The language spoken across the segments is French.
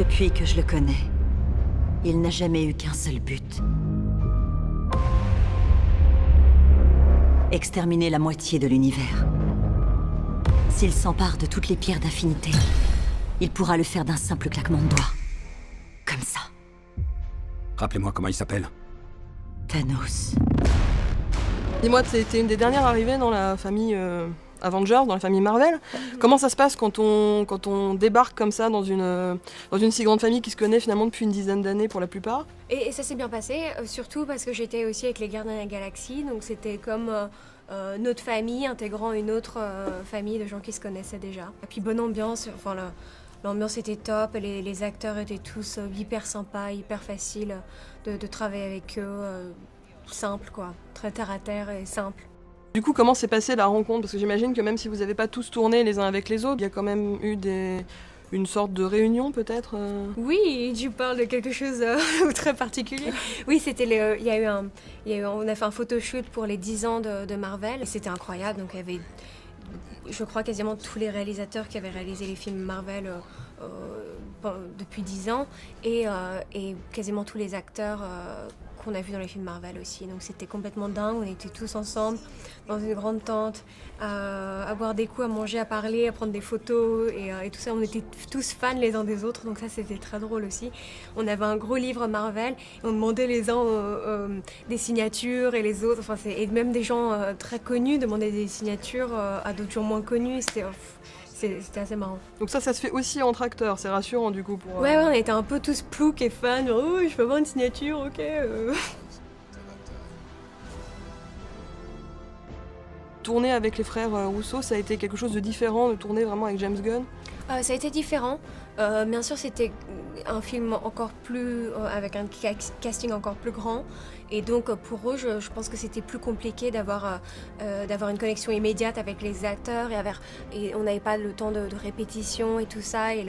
Depuis que je le connais, il n'a jamais eu qu'un seul but. Exterminer la moitié de l'univers. S'il s'empare de toutes les pierres d'infinité, il pourra le faire d'un simple claquement de doigts. Comme ça. Rappelez-moi comment il s'appelle. Thanos. Dis-moi, t'es une des dernières arrivées dans la famille Avengers, dans la famille Marvel. Comment ça se passe quand on débarque comme ça dans une si grande famille qui se connaît finalement depuis une dizaine d'années pour la plupart? Et ça s'est bien passé, surtout parce que j'étais aussi avec les Gardiens de la Galaxie, donc c'était comme notre famille intégrant une autre famille de gens qui se connaissaient déjà. Et puis bonne ambiance, enfin l'ambiance était top, les acteurs étaient tous hyper sympas, hyper faciles de travailler avec eux, simple quoi, très terre à terre et simple. Du coup, comment s'est passée la rencontre? Parce que j'imagine que même si vous n'avez pas tous tourné les uns avec les autres, il y a quand même eu une sorte de réunion peut-être Oui, tu parles de quelque chose de très particulier. Oui, c'était on a fait un photoshoot pour les 10 ans de Marvel et c'était incroyable. Donc il y avait, je crois, quasiment tous les réalisateurs qui avaient réalisé les films Marvel depuis 10 ans et quasiment tous les acteurs qu'on a vus dans les films Marvel aussi. Donc c'était complètement dingue, on était tous ensemble dans une grande tente, à boire des coups, à manger, à parler, à prendre des photos et tout ça. On était tous fans les uns des autres, donc ça c'était très drôle aussi. On avait un gros livre Marvel et on demandait les uns des signatures et les autres, enfin, et même des gens très connus demandaient des signatures à d'autres gens moins connus. C'était assez marrant. Donc ça se fait aussi entre acteurs, c'est rassurant du coup pour... Ouais, on était un peu tous ploucs et fans, genre, oh, je peux avoir une signature, ok. Tourner avec les frères Rousseau, ça a été quelque chose de différent de tourner vraiment avec James Gunn? Ça a été différent. Bien sûr, c'était un film encore plus... avec un casting encore plus grand. Et donc, pour eux, je pense que c'était plus compliqué d'avoir une connexion immédiate avec les acteurs. Et on n'avait pas le temps de répétition et tout ça. Et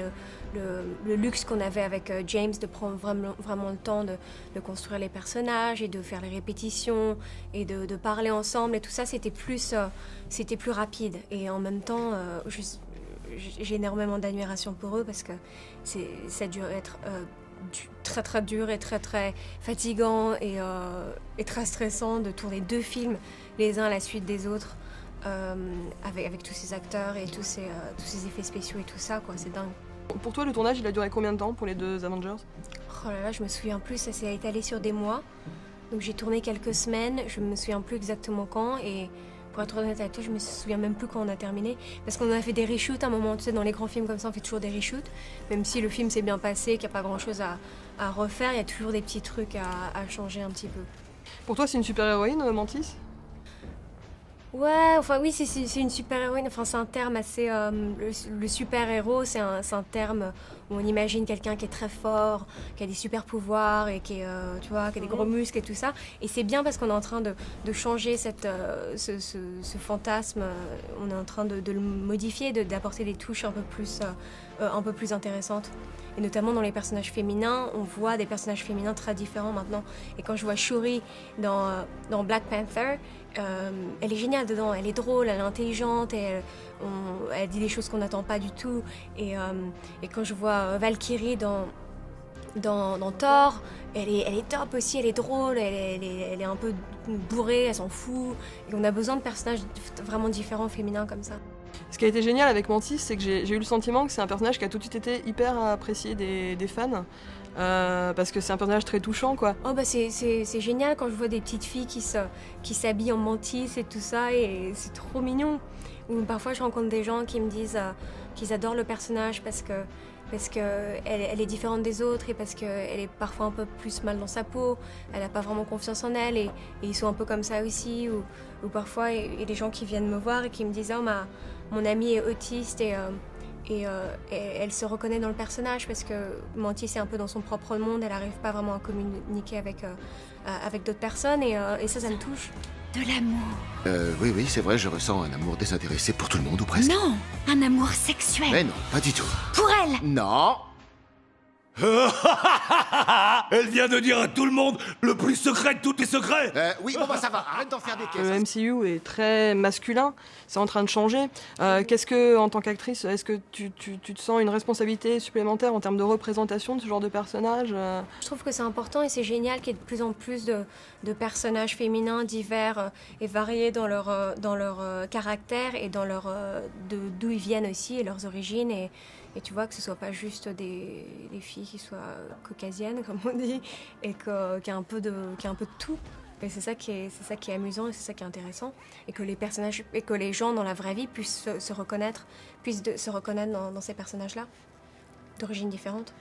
le luxe qu'on avait avec James de prendre vraiment le temps de construire les personnages et de faire les répétitions et de parler ensemble. Et tout ça, c'était plus rapide. Et en même temps, j'ai énormément d'admiration pour eux parce que ça a dû être très très dur et très très fatigant et très stressant de tourner 2 films les uns à la suite des autres avec tous ces acteurs et tous ces effets spéciaux et tout ça, quoi, c'est dingue. Pour toi, le tournage, il a duré combien de temps pour les 2 Avengers? Oh là là, je me souviens plus, ça s'est étalé sur des mois. Donc j'ai tourné quelques semaines, je me souviens plus exactement quand et pour être honnête avec toi, je me souviens même plus quand on a terminé. Parce qu'on a fait des reshoots à un moment, tu sais, dans les grands films comme ça, on fait toujours des reshoots. Même si le film s'est bien passé, qu'il n'y a pas grand chose à refaire, il y a toujours des petits trucs à changer un petit peu. Pour toi, c'est une super-héroïne, Mantis? Ouais, enfin oui, c'est une super-héroïne. Enfin, c'est un terme assez... le super-héros, c'est un terme où on imagine quelqu'un qui est très fort, qui a des super-pouvoirs et qui, tu vois, qui a des gros muscles et tout ça. Et c'est bien parce qu'on est en train de changer ce fantasme. On est en train de le modifier, d'apporter des touches un peu plus intéressantes. Et notamment dans les personnages féminins, on voit des personnages féminins très différents maintenant. Et quand je vois Shuri dans Black Panther, elle est géniale dedans, elle est drôle, elle est intelligente, et elle dit des choses qu'on n'attend pas du tout. Et quand je vois Valkyrie dans Thor, elle est top aussi, elle est drôle, elle est un peu bourrée, elle s'en fout. Et on a besoin de personnages vraiment différents, féminins comme ça. Ce qui a été génial avec Mantis, c'est que j'ai eu le sentiment que c'est un personnage qui a tout de suite été hyper apprécié des fans. Parce que c'est un personnage très touchant, quoi. Oh bah c'est génial quand je vois des petites filles qui s'habillent en Mantis et tout ça, et c'est trop mignon. Ou parfois je rencontre des gens qui me disent qu'ils adorent le personnage parce que elle est différente des autres et parce qu'elle est parfois un peu plus mal dans sa peau, elle n'a pas vraiment confiance en elle et ils sont un peu comme ça aussi. Ou parfois il y a des gens qui viennent me voir et qui me disent « Oh, mon amie est autiste et elle se reconnaît dans le personnage parce que Mantis est un peu dans son propre monde, elle n'arrive pas vraiment à communiquer avec d'autres personnes et ça me touche. » De l'amour. Oui, c'est vrai, je ressens un amour désintéressé pour tout le monde, ou presque. Non, un amour sexuel. Mais non, pas du tout. Pour elle. Non. Elle vient de dire à tout le monde le plus secret de tous les secrets. Oui, bon bah ça va, arrête d'en faire des Le caisses. MCU est très masculin, c'est en train de changer. Qu'est-ce que, en tant qu'actrice, est-ce que tu te sens une responsabilité supplémentaire en termes de représentation de ce genre de personnage Je trouve que c'est important et c'est génial qu'il y ait de plus en plus de personnages féminins divers et variés dans leur caractère et dans d'où ils viennent aussi et leurs origines. Et tu vois que ce soit pas juste des filles qui soient caucasiennes, comme on dit, et qu'il y a un peu de tout. Et c'est ça qui est amusant et c'est ça qui est intéressant. Et que les personnages et que les gens dans la vraie vie puissent se reconnaître dans ces personnages-là, d'origines différentes.